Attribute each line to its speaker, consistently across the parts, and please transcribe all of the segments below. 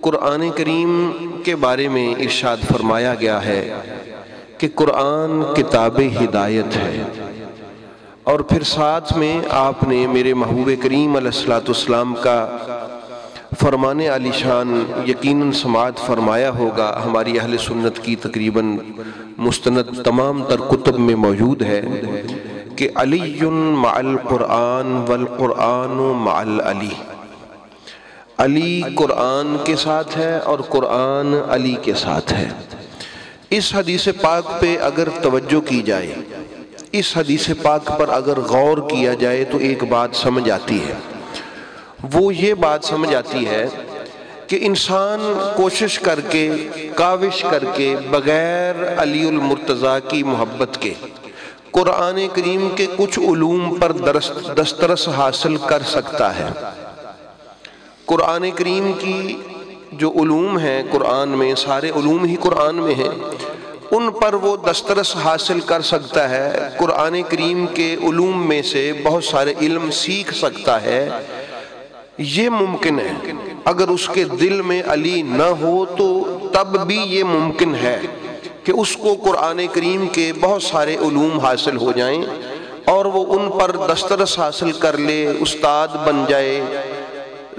Speaker 1: قرآن کریم کے بارے میں ارشاد فرمایا گیا ہے کہ قرآن کتاب ہدایت ہے، اور پھر ساتھ میں آپ نے میرے محبوب کریم علیہ الصلوۃ والسلام کا فرمان عالی شان یقیناً سماعت فرمایا ہوگا، ہماری اہل سنت کی تقریباً مستند تمام تر کتب میں موجود ہے کہ علی مع القرآن والقرآن مع العلی، علی قرآن کے ساتھ ہے اور قرآن علی کے ساتھ ہے۔ اس حدیث پاک پہ اگر توجہ کی جائے، اس حدیث پاک پر اگر غور کیا جائے تو ایک بات سمجھ آتی ہے، وہ یہ بات سمجھ آتی ہے کہ انسان کوشش کر کے، کاوش کر کے، بغیر علی المرتضیٰ کی محبت کے قرآن کریم کے کچھ علوم پر دسترس حاصل کر سکتا ہے۔ قرآن کریم کی جو علوم ہیں قرآن میں، سارے علوم ہی قرآن میں ہیں، ان پر وہ دسترس حاصل کر سکتا ہے، قرآن کریم کے علوم میں سے بہت سارے علم سیکھ سکتا ہے۔ یہ ممکن ہے، اگر اس کے دل میں علی نہ ہو تو تب بھی یہ ممکن ہے کہ اس کو قرآن کریم کے بہت سارے علوم حاصل ہو جائیں اور وہ ان پر دسترس حاصل کر لے، استاد بن جائے،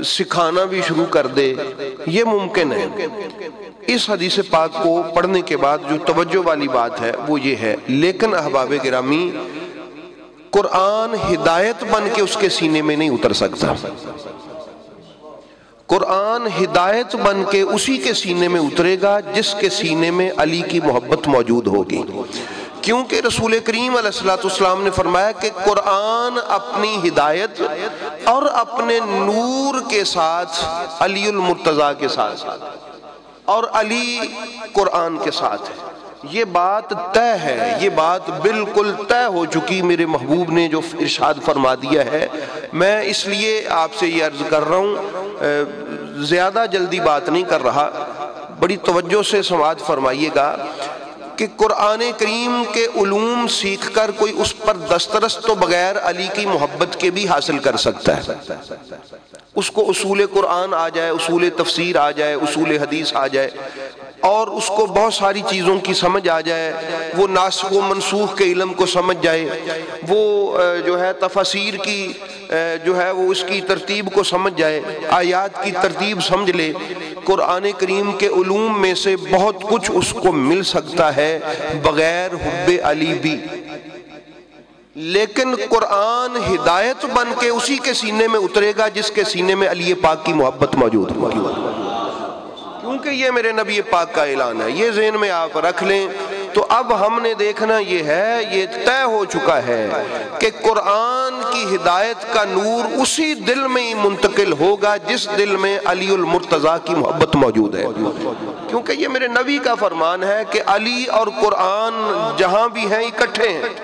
Speaker 1: سکھانا بھی شروع کر دے، یہ ممکن ہے۔ اس حدیث پاک کو پڑھنے کے بعد جو توجہ والی بات ہے وہ یہ ہے، لیکن احباب گرامی، قرآن ہدایت بن کے اس کے سینے میں نہیں اتر سکتا۔ قرآن ہدایت بن کے اسی کے سینے میں اترے گا جس کے سینے میں علی کی محبت موجود ہوگی، کیونکہ رسول کریم علیہ الصلوۃ والسلام نے فرمایا کہ قرآن اپنی ہدایت اور اپنے نور کے ساتھ علی المرتضیٰ کے ساتھ اور علی قرآن کے ساتھ ہے۔ یہ بات طے ہے، یہ بات بالکل طے ہو چکی، میرے محبوب نے جو ارشاد فرما دیا ہے۔ میں اس لیے آپ سے یہ عرض کر رہا ہوں، زیادہ جلدی بات نہیں کر رہا، بڑی توجہ سے سماعت فرمائیے گا کہ قرآن کریم کے علوم سیکھ کر کوئی اس پر دسترس تو بغیر علی کی محبت کے بھی حاصل کر سکتا ہے۔ اس کو اصول قرآن آ جائے، اصول تفسیر آ جائے، اصول حدیث آ جائے، اور اس کو بہت ساری چیزوں کی سمجھ آ جائے، وہ ناسخ و منسوخ کے علم کو سمجھ جائے، وہ جو ہے تفاسیر کی جو ہے وہ اس کی ترتیب کو سمجھ جائے، آیات کی ترتیب سمجھ لے، قرآن کریم کے علوم میں سے بہت کچھ اس کو مل سکتا ہے بغیر حب علی بھی، لیکن قرآن ہدایت بن کے اسی کے سینے میں اترے گا جس کے سینے میں علی پاک کی محبت موجود ہوگی، کیونکہ یہ میرے نبی پاک کا اعلان ہے۔ یہ ذہن میں آپ رکھ لیں۔ تو اب ہم نے دیکھنا یہ ہے، یہ طے ہو چکا ہے کہ قرآن کی ہدایت کا نور اسی دل میں ہی منتقل ہوگا جس دل میں علی المرتضیٰ کی محبت موجود ہے، کیونکہ یہ میرے نبی کا فرمان ہے کہ علی اور قرآن جہاں بھی ہیں اکٹھے ہیں۔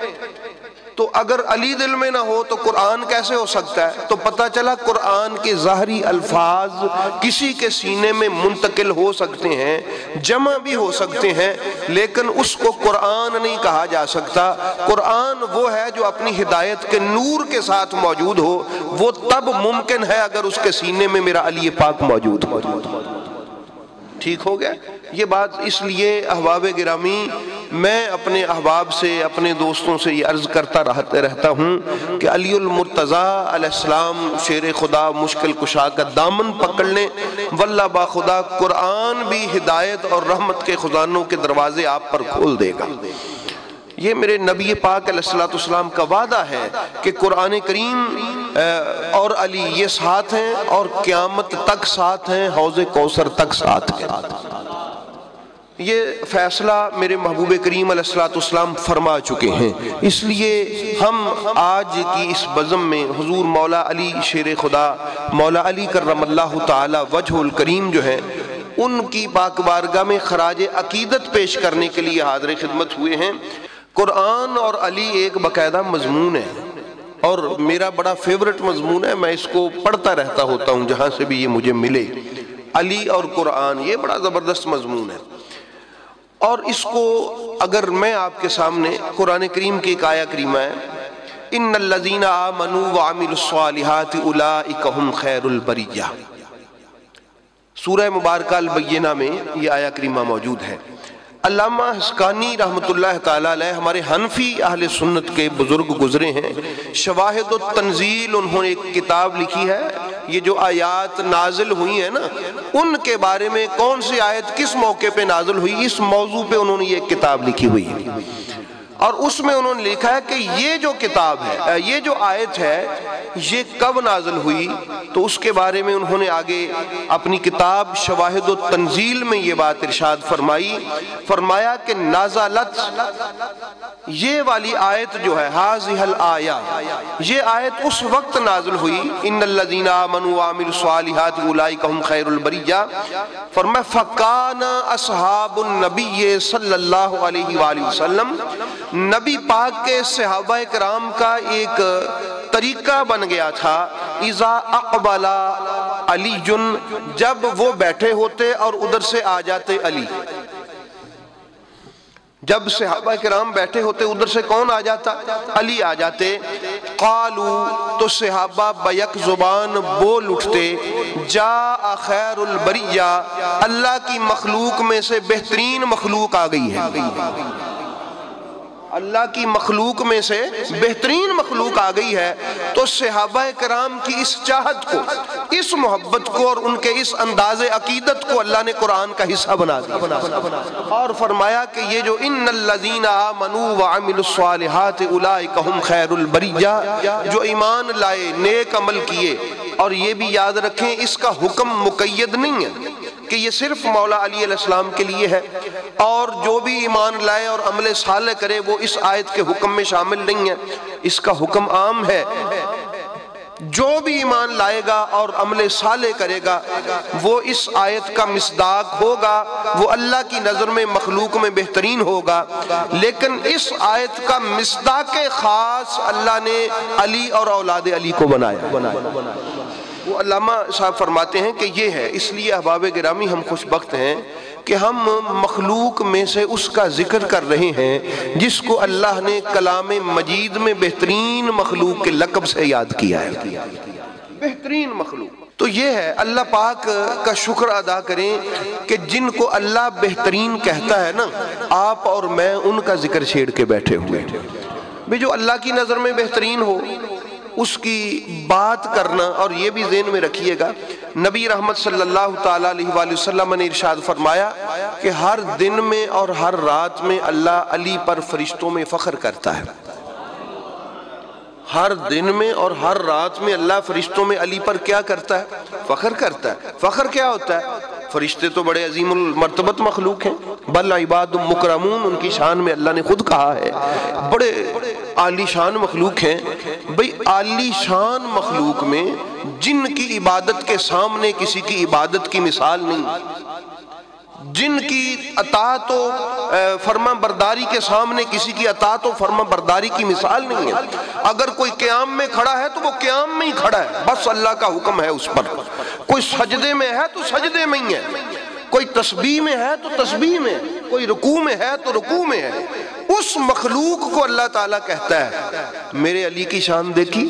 Speaker 1: تو اگر علی دل میں نہ ہو تو قرآن کیسے ہو سکتا ہے؟ تو پتہ چلا قرآن کے ظاہری الفاظ کسی کے سینے میں منتقل ہو سکتے ہیں، جمع بھی ہو سکتے ہیں، لیکن اس کو قرآن نہیں کہا جا سکتا۔ قرآن وہ ہے جو اپنی ہدایت کے نور کے ساتھ موجود ہو، وہ تب ممکن ہے اگر اس کے سینے میں میرا علی پاک موجود ہو۔ ٹھیک ہو گیا؟ یہ بات اس لیے احباب گرامی میں اپنے احباب سے، اپنے دوستوں سے یہ عرض کرتا رہتا ہوں کہ علی المرتضیٰ علیہ السلام شیر خدا، مشکل کشا کا دامن پکڑ لیں، واللہ با خدا قرآن بھی ہدایت اور رحمت کے خزانوں کے دروازے آپ پر کھول دے گا۔ یہ میرے نبی پاک علیہ الصلوۃ والسلام کا وعدہ ہے کہ قرآن کریم اور علی یہ ساتھ ہیں اور قیامت تک ساتھ ہیں، حوض کوثر تک ساتھ ہیں۔ یہ فیصلہ میرے محبوب کریم علیہ الصلوۃ والسلام فرما چکے ہیں، اس لیے ہم آج کی اس بزم میں حضور مولا علی شیر خدا، مولا علی کرم اللہ تعالی وجہ الکریم جو ہیں، ان کی پاک بارگاہ میں خراج عقیدت پیش کرنے کے لیے حاضر خدمت ہوئے ہیں۔ قرآن اور علی ایک باقاعدہ مضمون ہے، اور میرا بڑا فیورٹ مضمون ہے، میں اس کو پڑھتا رہتا ہوتا ہوں جہاں سے بھی یہ مجھے ملے۔ علی اور قرآن یہ بڑا زبردست مضمون ہے، اور اس کو اگر میں آپ کے سامنے قرآن کریم کی ایک آیہ کریمہ ہے، ان الذین آمنوا وعملوا الصالحات اولئک هم خیر البریہ، سورہ مبارکہ البینہ میں یہ آیہ کریمہ موجود ہے۔ علامہ حسقانی رحمۃ اللہ تعالیٰ علیہ ہمارے حنفی اہل سنت کے بزرگ گزرے ہیں، شواہد التنزیل انہوں نے ایک کتاب لکھی ہے۔ یہ جو آیات نازل ہوئی ہیں نا، ان کے بارے میں کون سی آیت کس موقع پہ نازل ہوئی، اس موضوع پہ انہوں نے یہ کتاب لکھی ہوئی ہے، اور اس میں انہوں نے لکھا ہے کہ یہ جو کتاب ہے، یہ جو آیت ہے، یہ کب نازل ہوئی، تو اس کے بارے میں انہوں نے آگے اپنی کتاب شواہد التنزیل میں یہ بات ارشاد فرمایا کہ نازلت، یہ والی آیت جو ہے، ہاذہ الآیہ، یہ آیت اس وقت نازل ہوئی، ان الذین آمنوا وعملوا الصالحات اولئک هم خیر البریہ، فرمایا فکان اصحاب النبی صلی اللہ علیہ وآلہ وسلم، نبی پاک کے صحابہ کرام کا ایک طریقہ بن گیا تھا، اذا اقبل علی، جب وہ بیٹھے ہوتے اور ادھر سے آ جاتے علی، جب صحابہ کرام بیٹھے ہوتے ادھر سے کون آ جاتا؟ علی آ جاتے، قالو، تو صحابہ بیک زبان بول اٹھتے، جاء خیر البریہ، اللہ کی مخلوق میں سے بہترین مخلوق آ گئی ہے، اللہ کی مخلوق میں سے بہترین مخلوق آ گئی ہے۔ تو صحابہ کرام کی اس چاہت کو، اس محبت کو اور ان کے اس انداز عقیدت کو اللہ نے قرآن کا حصہ بنا دیا، اور فرمایا کہ یہ جو ان الذین آمنوا وعملوا الصالحات اولئک هم خیر البریہ، جو ایمان لائے، نیک عمل کیے، اور یہ بھی یاد رکھیں اس کا حکم مقید نہیں ہے کہ یہ صرف مولا علی علیہ السلام کے لیے ہے، اور جو بھی ایمان لائے اور عمل صالح کرے وہ اس آیت کے حکم میں شامل نہیں ہے، اس کا حکم عام ہے۔ جو بھی ایمان لائے گا اور عمل صالح کرے گا وہ اس آیت کا مصداق ہوگا، وہ اللہ کی نظر میں مخلوق میں بہترین ہوگا، لیکن اس آیت کا مصداق خاص اللہ نے علی اور اولاد علی کو بنایا۔ وہ علامہ صاحب فرماتے ہیں کہ یہ ہے، اس لیے احباب گرامی ہم خوش بخت ہیں کہ ہم مخلوق میں سے اس کا ذکر کر رہے ہیں جس کو اللہ نے کلام مجید میں بہترین مخلوق کے لقب سے یاد کیا ہے، بہترین مخلوق۔ تو یہ ہے، اللہ پاک کا شکر ادا کریں کہ جن کو اللہ بہترین کہتا ہے نا، آپ اور میں ان کا ذکر چھیڑ کے بیٹھے ہوئے بھی، جو اللہ کی نظر میں بہترین ہو اس کی بات کرنا۔ اور یہ بھی ذہن میں رکھیے گا، نبی رحمت صلی اللہ تعالیٰ علیہ وآلہ وسلم نے ارشاد فرمایا کہ ہر دن میں اور ہر رات میں اللہ علی پر فرشتوں میں فخر کرتا ہے، ہر دن میں اور ہر رات میں اللہ فرشتوں میں علی پر کیا کرتا ہے؟ فخر کرتا ہے۔ فخر کیا ہوتا ہے؟ فرشتے تو بڑے عظیم المرتبت مخلوق ہیں، بل عباد مکرمون، ان کی شان میں اللہ نے خود کہا ہے بڑے عالی شان مخلوق ہیں۔ بھئی عالی شان مخلوق میں جن کی عبادت کے سامنے کسی کی عبادت کی مثال نہیں، جن کی اطاعت و فرما برداری کے سامنے کسی کی اطاعت و فرما برداری کی مثال نہیں ہے۔ اگر کوئی قیام میں کھڑا ہے تو وہ قیام میں ہی کھڑا ہے، بس اللہ کا حکم ہے اس پر۔ کوئی سجدے میں ہے تو سجدے میں ہی ہے، کوئی تسبیح میں ہے تو تسبیح میں، کوئی رکوع میں ہے تو رکوع میں ہے۔ اس مخلوق کو اللہ تعالیٰ کہتا ہے میرے علی کی شان دیکھی،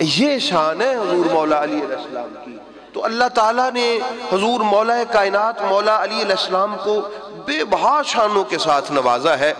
Speaker 1: یہ شان ہے حضور مولا علی علیہ السلام کی۔ تو اللہ تعالیٰ نے حضور مولا کائنات مولا علی علیہ السلام کو بے بہا شانوں کے ساتھ نوازا ہے،